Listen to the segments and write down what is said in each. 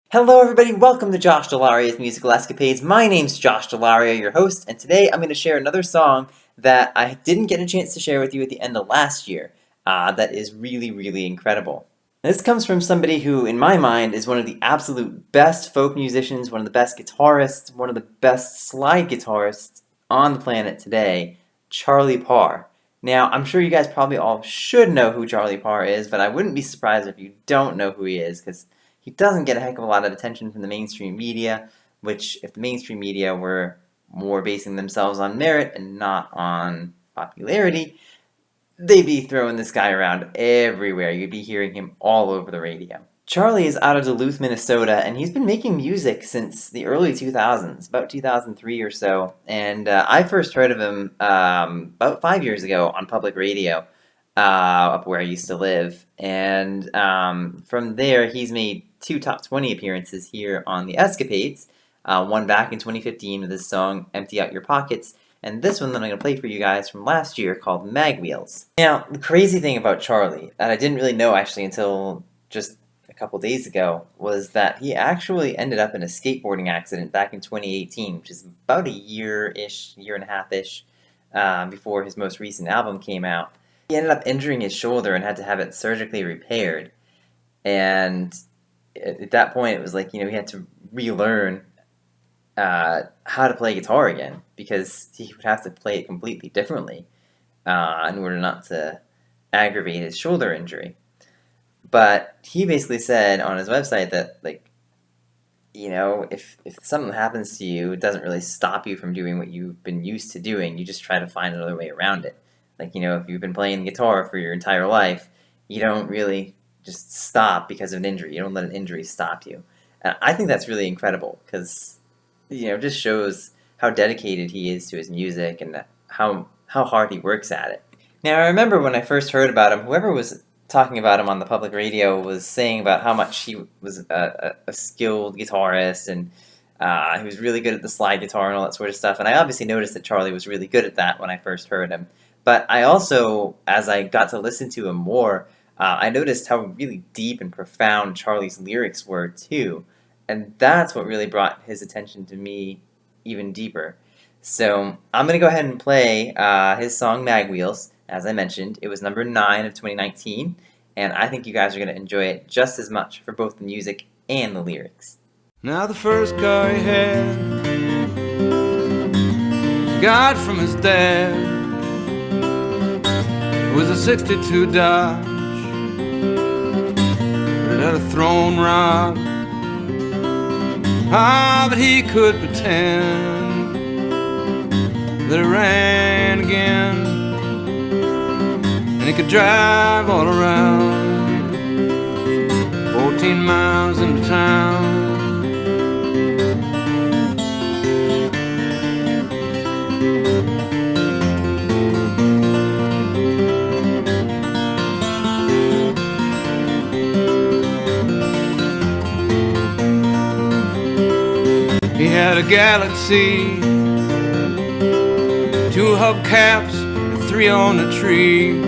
Hello everybody, welcome to Josh Dell'Aria's Musical Escapades. My name's Josh Dell'Aria, your host, and today I'm going to share another song that I didn't get a chance to share with you at the end of last year. That is really incredible. This comes from somebody who, in my mind, is one of the absolute best folk musicians, one of the best guitarists, one of the best slide guitarists on the planet today, Charlie Parr. Now, I'm sure you guys probably all should know who Charlie Parr is, but I wouldn't be surprised if you don't know who he is, because he doesn't get a heck of a lot of attention from the mainstream media, which, if the mainstream media were more basing themselves on merit and not on popularity, they'd be throwing this guy around everywhere. You'd be hearing him all over the radio. Charlie is out of Duluth, Minnesota, and he's been making music since the early 2000s, about 2003 or so. And I first heard of him about 5 years ago on public radio up where I used to live. And from there, he's made 2 top 20 appearances here on the Escapades. One back in 2015 with his song Empty Out Your Pockets, and this one that I'm going to play for you guys from last year called Mag Wheels. Now, the crazy thing about Charlie, that I didn't really know actually until just a couple days ago, was that he actually ended up in a skateboarding accident back in 2018, which is about a year-ish, year and a half-ish, before his most recent album came out. He ended up injuring his shoulder and had to have it surgically repaired. And at that point, it was like, he had to relearn how to play guitar again, because he would have to play it completely differently in order not to aggravate his shoulder injury. But he basically said on his website that, if something happens to you, it doesn't really stop you from doing what you've been used to doing. You just try to find another way around it. If you've been playing guitar for your entire life, you don't really just stop because of an injury. You don't let an injury stop you. And I think that's really incredible, because it just shows how dedicated he is to his music and how hard he works at it. Now, I remember when I first heard about him, whoever was talking about him on the public radio was saying about how much he was a skilled guitarist, and he was really good at the slide guitar and all that sort of stuff. And I obviously noticed that Charlie was really good at that when I first heard him. But I also, as I got to listen to him more, I noticed how really deep and profound Charlie's lyrics were, too. And that's what really brought his attention to me even deeper. So I'm going to go ahead and play his song Mag Wheels. As I mentioned, it was number 9 of 2019, and I think you guys are going to enjoy it just as much for both the music and the lyrics. Now the first car he had got from his dad was a 62 Dodge. It had a throne rod. But he could pretend that it ran again, and he could drive all around 14 miles into town. He had a Galaxy, 2 hubcaps and 3 on the tree.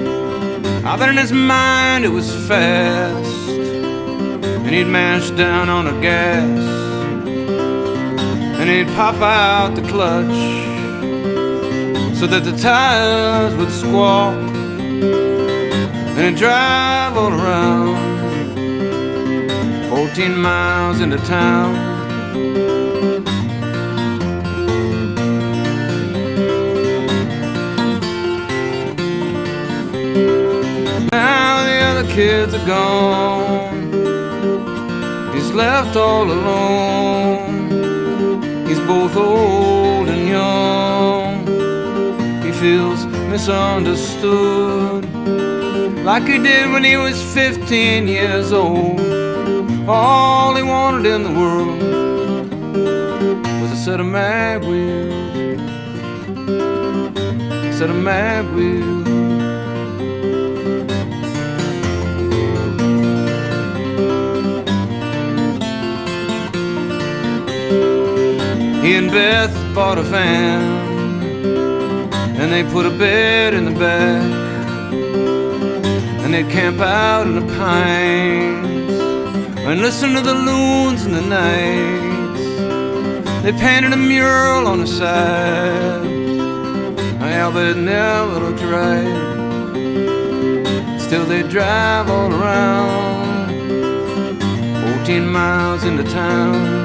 But in his mind it was fast, and he'd mash down on the gas, and he'd pop out the clutch so that the tires would squawk, and he'd drive all around 14 miles into town. Kids are gone, he's left all alone. He's both old and young. He feels misunderstood, like he did when he was 15 years old. All he wanted in the world was a set of mag wheels, a set of mag wheels. He and Beth bought a van, and they put a bed in the back, and they'd camp out in the pines and listen to the loons in the night. They painted a mural on the side. Well, they never looked right. Still they drive all around, 14 miles into town.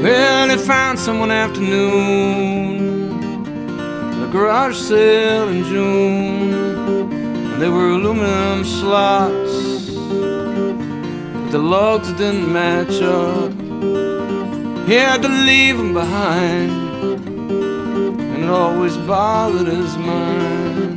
Well, they found someone afternoon, a garage sale in June, and there were aluminum slots, but the lugs didn't match up. He had to leave them behind, and it always bothered his mind.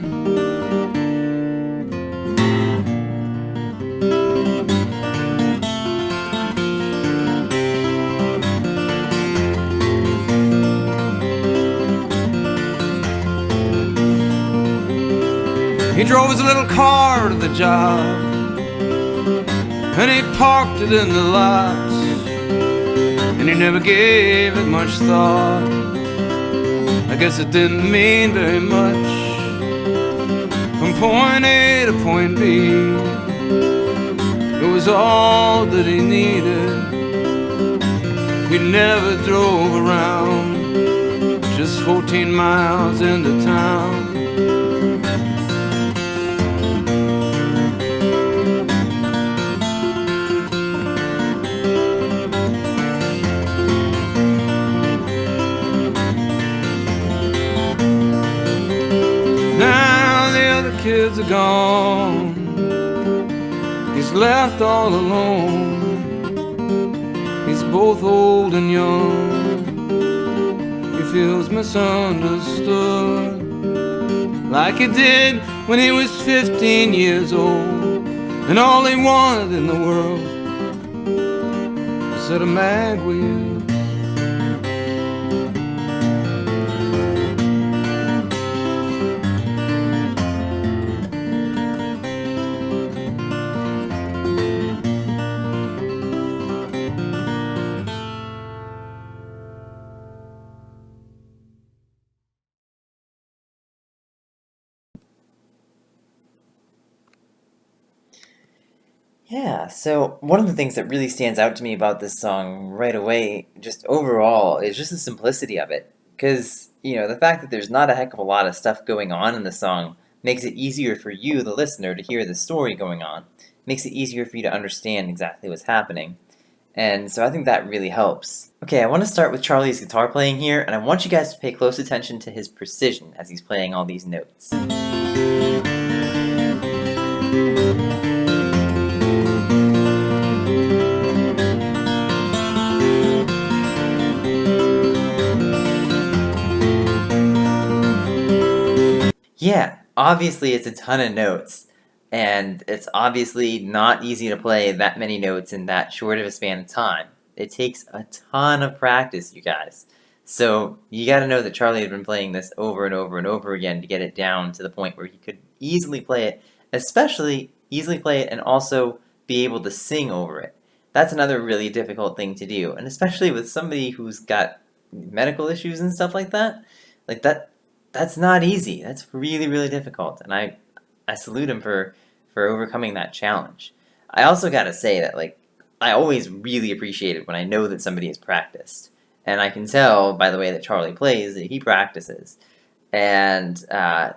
He drove his little car to the job, and he parked it in the lot, and he never gave it much thought. I guess it didn't mean very much. From point A to point B, it was all that he needed. He never drove around, just 14 miles into town. Kids are gone, he's left all alone. He's both old and young, he feels misunderstood, like he did when he was 15 years old, and all he wanted in the world was set a mag wheel. Yeah, so one of the things that really stands out to me about this song right away, just overall, is just the simplicity of it. Because, the fact that there's not a heck of a lot of stuff going on in the song makes it easier for you, the listener, to hear the story going on. Makes it easier for you to understand exactly what's happening. And so I think that really helps. Okay, I want to start with Charlie's guitar playing here, and I want you guys to pay close attention to his precision as he's playing all these notes. Yeah, obviously it's a ton of notes, and it's obviously not easy to play that many notes in that short of a span of time. It takes a ton of practice, you guys. So you gotta know that Charlie had been playing this over and over and over again to get it down to the point where he could easily play it, especially easily play it and also be able to sing over it. That's another really difficult thing to do, and especially with somebody who's got medical issues and stuff like that, that's not easy. That's really, really difficult, and I salute him for overcoming that challenge. I also gotta say that I always really appreciate it when I know that somebody has practiced, and I can tell by the way that Charlie plays that he practices, and I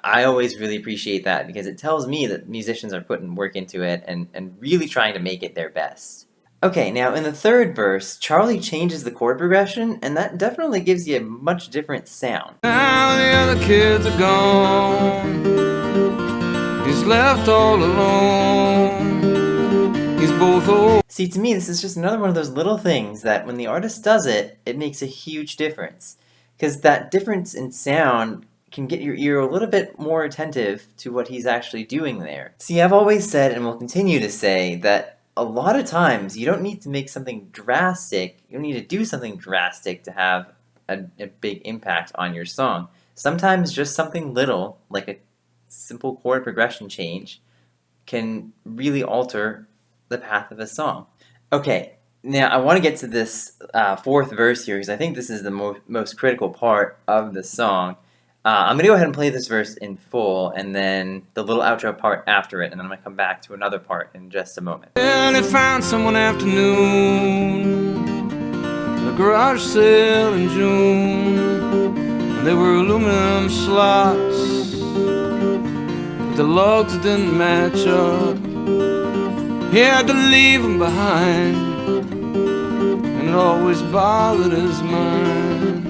always really appreciate that because it tells me that musicians are putting work into it and really trying to make it their best. Okay, now in the third verse, Charlie changes the chord progression, and that definitely gives you a much different sound. Now the other kids are gone, he's left all alone, he's both old. See, to me, this is just another one of those little things that when the artist does it, it makes a huge difference. Because that difference in sound can get your ear a little bit more attentive to what he's actually doing there. See, I've always said, and will continue to say, that a lot of times you don't need to make something drastic, you don't need to do something drastic to have a big impact on your song. Sometimes just something little, like a simple chord progression change, can really alter the path of a song. Okay, now I want to get to this fourth verse here because I think this is the most critical part of the song. I'm going to go ahead and play this verse in full and then the little outro part after it, and then I'm going to come back to another part in just a moment. Well, I found someone afternoon in a garage sale in June, and there were aluminum slots, but the lugs didn't match up. He had to leave them behind, and it always bothered his mind.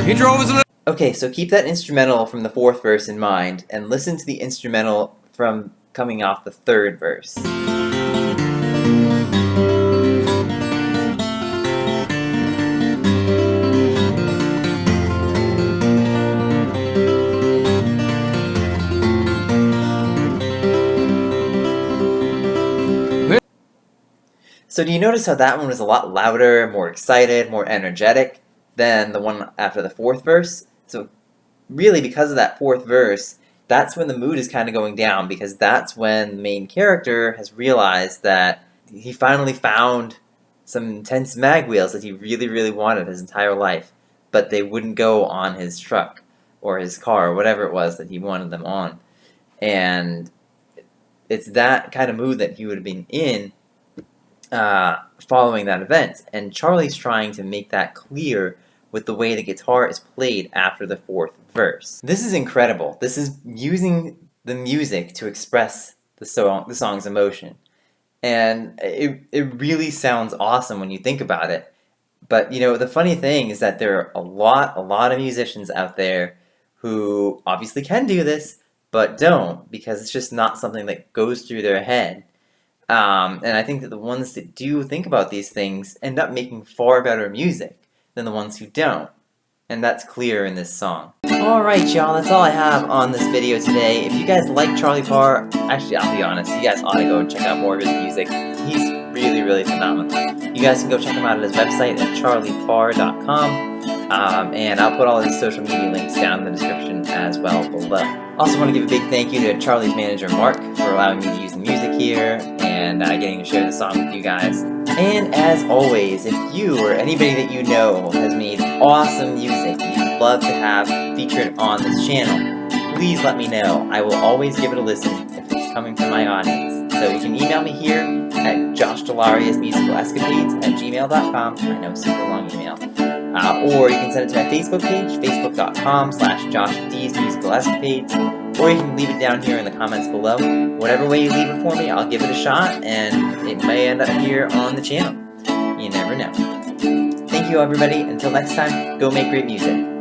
He drove his little... Okay, so keep that instrumental from the fourth verse in mind and listen to the instrumental from coming off the third verse. So do you notice how that one was a lot louder, more excited, more energetic than the one after the fourth verse? So really, because of that fourth verse, that's when the mood is kind of going down, because that's when the main character has realized that he finally found some intense mag wheels that he really, really wanted his entire life, but they wouldn't go on his truck or his car or whatever it was that he wanted them on. And it's that kind of mood that he would have been in following that event, and Charlie's trying to make that clear with the way the guitar is played after the fourth verse. This is incredible. This is using the music to express the song's emotion, and it really sounds awesome when you think about it. But you know, the funny thing is that there are a lot of musicians out there who obviously can do this, but don't, because it's just not something that goes through their head. And I think that the ones that do think about these things end up making far better music than the ones who don't. And that's clear in this song. Alright y'all, that's all I have on this video today. If you guys like Charlie Parr, actually I'll be honest, you guys ought to go and check out more of his music. He's really, really phenomenal. You guys can go check him out at his website at charlieparr.com. And I'll put all his social media links down in the description as well below. Also want to give a big thank you to Charlie's manager Mark for allowing me to use the music here and getting to share the song with you guys. And as always, if you or anybody that you know has made awesome music that you'd love to have featured on this channel, please let me know. I will always give it a listen if it's coming from my audience. So you can email me here at joshdell'ariasmusicalescapades@gmail.com. I know, super long email. Or you can send it to my Facebook page, facebook.com/JoshD'sMusicalEscapades, or you can leave it down here in the comments below. Whatever way you leave it for me, I'll give it a shot, and it may end up here on the channel. You never know. Thank you, everybody. Until next time, go make great music.